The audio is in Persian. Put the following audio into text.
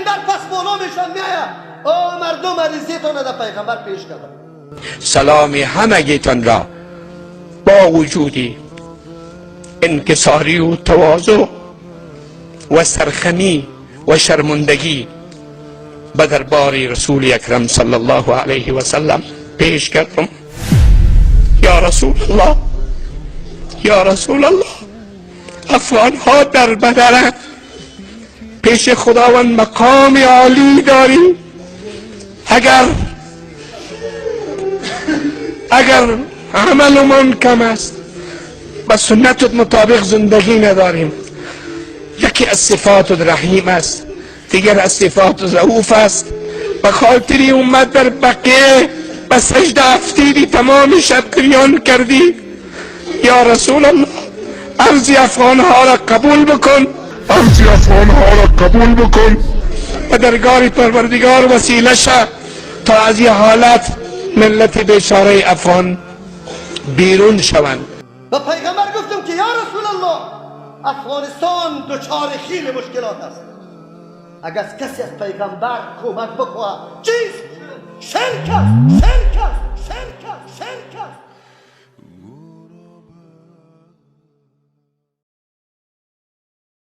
در پس بولومشان میایه او مردم عریضیتون در پیغمبر پیش کردن. سلام همگیتان را با وجودی انکساری و تواضع و سرخمی و شرمندگی به دربار رسول اکرم صلی الله علیه و سلم پیش کردم. یا رسول الله، یا رسول الله، افغان ها در بدرند، پیش خداوند مقام عالی داری. اگر عملمان کم است، به سنتت مطابق زندگی نداریم. یکی از صفات رحیم است، دیگر از صفات رؤوف است. به خاطری اومد در بقیه به سجده افتیدی، تمام شب گریان کردی. یا رسول الله، عرض افغان ها را قبول بکن، عرض افغان ها را قبول بکن، به درگاه پروردگار وسیله شد تا از این حالت ملت بیچاره افغان بیرون شوند. و پیغمبر گفتم که یا رسول الله، افغانستان دچار خیلی مشکلات است. اگر کسی از پیغمبر کمک بکنه، چیز؟ شرک است، شرک است.